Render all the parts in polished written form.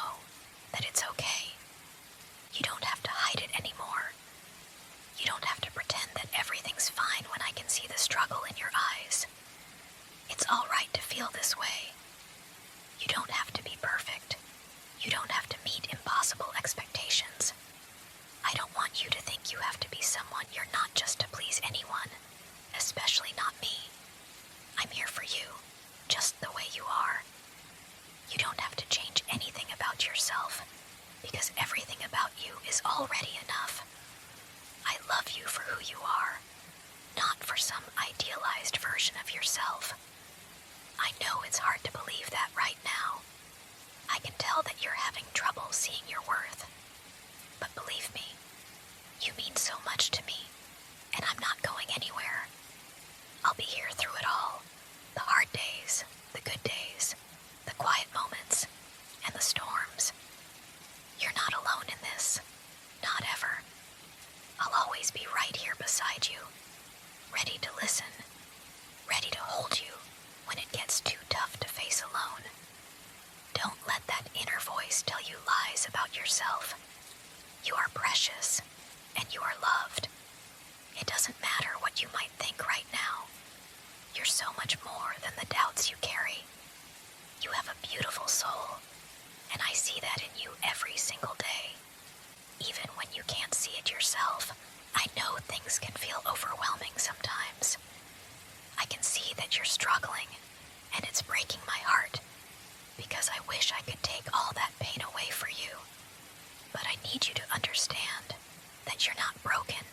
know that it's okay. You don't have to hide it anymore. You don't have to pretend that everything's fine when I can see the struggle in your eyes. It's all right to feel this way. You don't have to be perfect. You don't have to meet impossible expectations. I don't want you to think you have to be someone you're not just to please anyone, especially not me. I'm here for you, just the way you are. You don't have to change anything about yourself, because everything about you is already enough. I love you for who you are, not for some idealized version of yourself. I know it's hard to believe that right now. I can tell that you're having trouble seeing your worth. But believe me, you mean so much to me, and I'm not going anywhere. I'll be here through it all. The hard days, the good days, the quiet moments, and the storms. You're not alone in this. Not ever. I'll always be right here beside you, ready to listen, ready to hold you when it gets too tough to face alone. Don't let that inner voice tell you lies about yourself. You are precious, and you are loved. It doesn't matter what you might think right now. You're so much more than the doubts you carry. You have a beautiful soul, and I see that in you every single day. Even when you can't see it yourself, I know things can feel overwhelming sometimes. I can see that you're struggling, and it's breaking my heart, because I wish I could take all that pain away for you. But I need you to understand that you're not broken.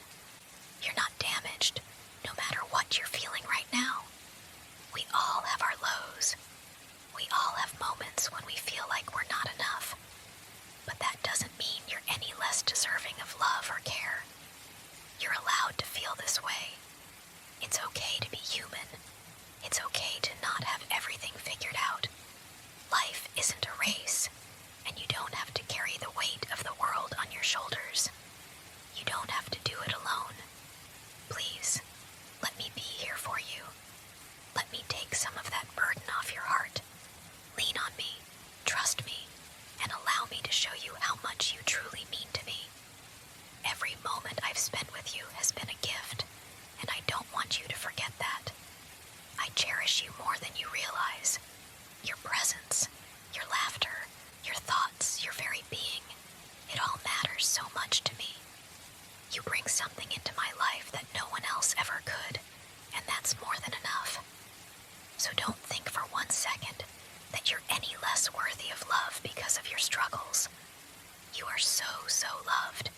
You're not damaged, no matter what you're feeling right now. We all have our lows. We all have moments when we feel like we're not enough. But that doesn't mean you're any less deserving of love or care. You're allowed to feel this way. It's okay to be human. It's okay to not have everything figured out. Life isn't a race, and you don't have to carry the weight of the world on your shoulders. You don't have to do it alone. Please, let me be here for you. Let me take some of that burden off your heart. Lean on me, trust me, and allow me to show you how much you truly mean to me. Every moment I've spent with you has been a gift, and I don't want you to forget that. I cherish you more than you realize. Your presence, your laughter, your thoughts, your very being, it all matters so much to me. You bring something into my life that no one else ever could, and that's more than enough. So don't think for 1 second that you're any less worthy of love because of your struggles. You are so, so loved.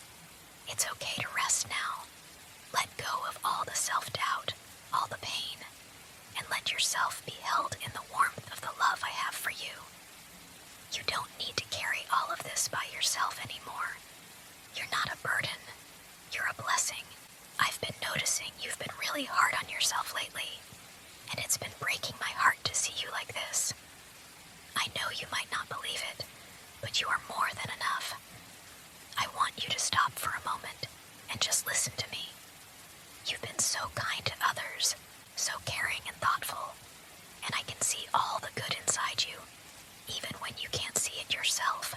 It's okay to rest now. Let go of all the self-doubt, all the pain, and let yourself be held in the warmth of the love I have for you. You don't need to carry all of this by yourself anymore. You're not a burden. You're a blessing. I've been noticing you've been really hard on yourself lately, and it's been breaking my heart to see you like this. I know you might not believe it, but you are more than enough. I want you to stop for a moment and just listen to me. You've been so kind to others, so caring and thoughtful, and I can see all the good inside you, even when you can't see it yourself.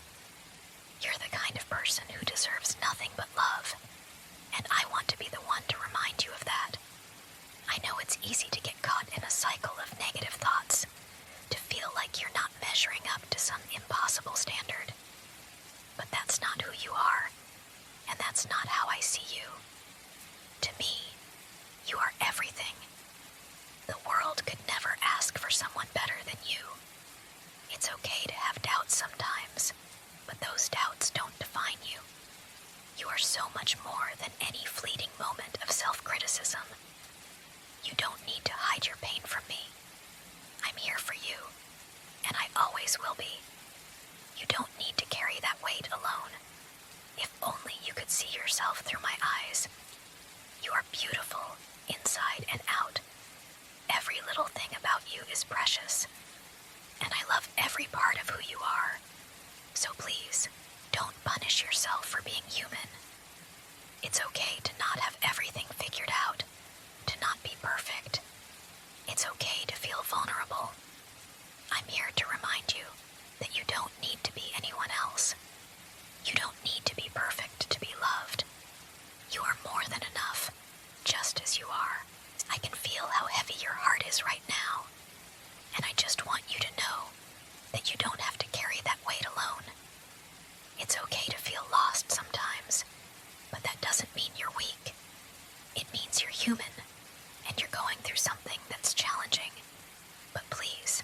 You're the kind of person who deserves nothing but love, and I want to be the one to remind you of that. I know it's easy to get caught in a cycle of negative thoughts, to feel like you're not measuring up to some impossible standard. But that's not who you are, and that's not how I see you. To me, you are everything. The world could never ask for someone better than you. It's okay to have doubts sometimes, but those doubts don't define you. You are so much more than any fleeting moment of self-criticism. You don't need to hide your pain from me. I'm here for you, and I always will be. You don't need to carry that weight alone. If only you could see yourself through my eyes. You are beautiful, inside and out. Every little thing about you is precious, and I love every part of who you are. So please, don't punish yourself for being human. It's okay to not have everything figured out, to not be perfect. It's okay to feel vulnerable. I'm here to remind you that you don't need to be anyone else. you are. I can feel how heavy your heart is right now, and I just want you to know that you don't have to carry that weight alone. It's okay to feel lost sometimes, but that doesn't mean you're weak. It means you're human, and you're going through something that's challenging. But please,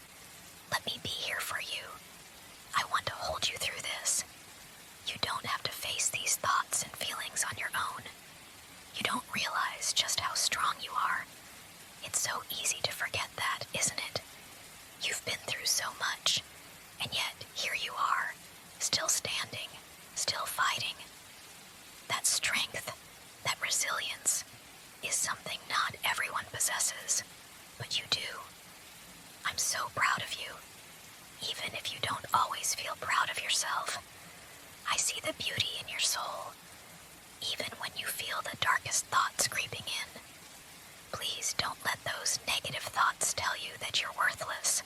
let me be here for you. I want to hold you through this. You don't have to face these thoughts and feelings on your own. You don't realize just how strong you are. It's so easy to forget that, isn't it? You've been through so much, and yet here you are, still standing, still fighting. That strength, that resilience, is something not everyone possesses, but you do. I'm so proud of you, even if you don't always feel proud of yourself. I see the beauty in your soul, even when you feel the darkest thoughts creeping in. Please don't let those negative thoughts tell you that you're worthless.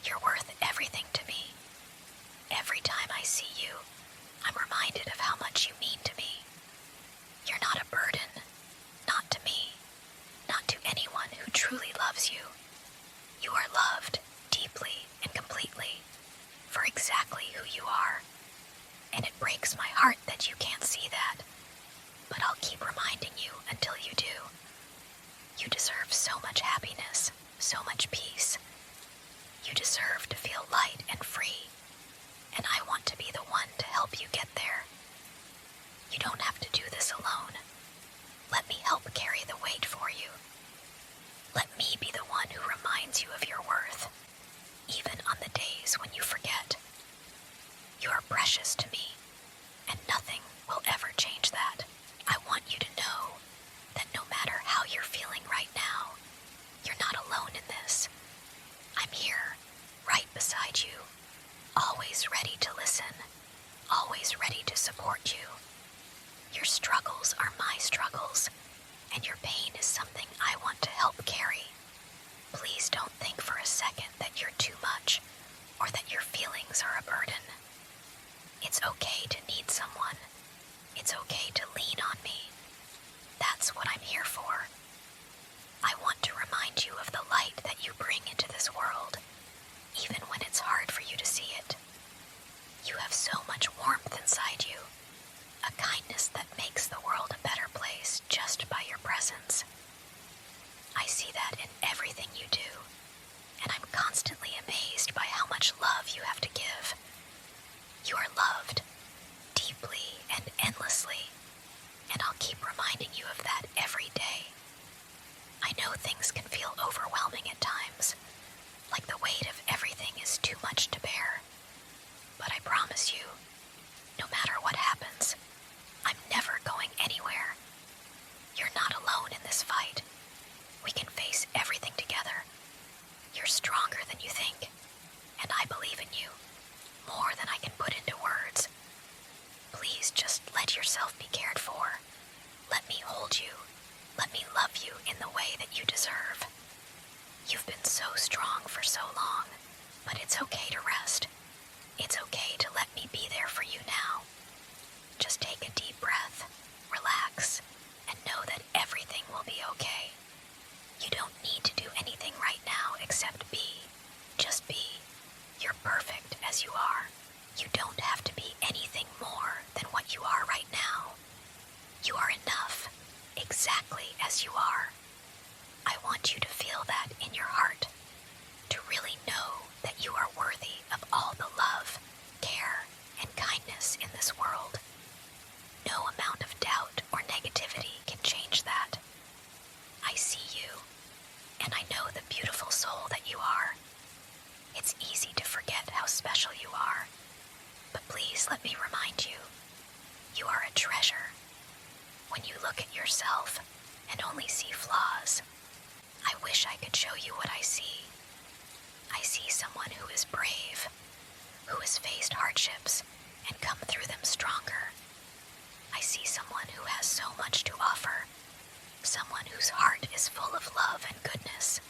You're worth everything to me. Every time I see you, I'm reminded of how much you mean to me. You're not a burden, not to me, not to anyone who truly loves you. You are loved deeply and completely for exactly who you are. And it breaks my heart that you can't see that, but I'll keep reminding you until you do. You deserve so much happiness, so much peace. You deserve to feel light and free, and I want to be the one to help you get there. You don't have to do this alone. Let me help carry the weight for you. Let me be the one who reminds you of your worth, even on the days when you forget. You are precious to me, and nothing will ever change that. I want you to know that no matter how you're feeling right now, you're not alone in this. I'm here, right beside you, always ready to listen, always ready to support you. Your struggles are my struggles, and your pain is something I want to help carry. Please don't think for a second that you're too much, or that your feelings are a burden. It's okay to need someone. It's okay to lean on me. That's what I'm here for. I want to remind you of the light that you bring into this world, even when it's hard for you to see it. You have so much warmth inside you, a kindness that makes the world a better place just by your presence. I see that in everything you do, and I'm constantly amazed by how much love you have to give. You are loved, deeply and endlessly, and I'll keep reminding you of that every day. I know things can feel overwhelming at times, like the weight of everything is too much to bear. But I promise you, no matter what happens, I'm never going anywhere. You're not alone in this fight. We can face everything together. You're stronger than you think, and I believe in you, more than I can put into words. Please just let yourself be cared for. Let me hold you. Let me love you in the way that you deserve. You've been so strong for so long, but it's okay to rest. It's okay to let me be there for you now. Just take a deep breath, relax, and know that everything will be okay. You don't need to do anything right now except be. Just be. You're perfect as you are. You don't have to be anything more than what you are right now. You are enough, exactly as you are. I want you to feel that in your heart, to really know that you are worthy of all the love, care, and kindness in this world. No amount of doubt or negativity can change that. I see you, and I know the beautiful soul that you are. It's easy to forget how special you are, but please let me remind you, you are a treasure. When you look at yourself and only see flaws, I wish I could show you what I see. I see someone who is brave, who has faced hardships and come through them stronger. I see someone who has so much to offer, someone whose heart is full of love and goodness.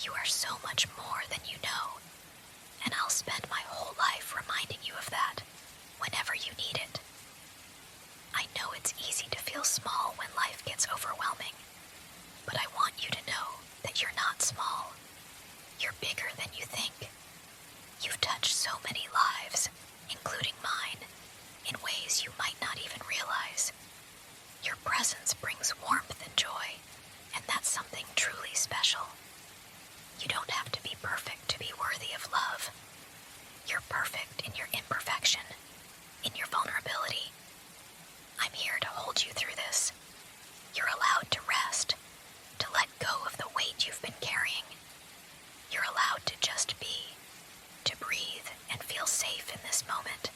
You are so much more than you know, and I'll spend my whole life reminding you of that whenever you need it. I know it's easy to feel small when life gets overwhelming, ways you might not even realize. Your presence brings warmth and joy, and that's something truly special. You don't have to be perfect to be worthy of love. You're perfect in your imperfection, in your vulnerability. I'm here to hold you through this. You're allowed to rest, to let go of the weight you've been carrying. You're allowed to just be, to breathe and feel safe in this moment.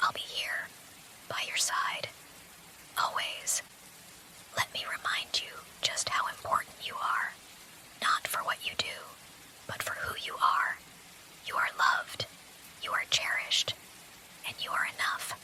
I'll be here, by your side, always. Let me remind you just how important you are, not for what you do, but for who you are. You are loved, you are cherished, and you are enough.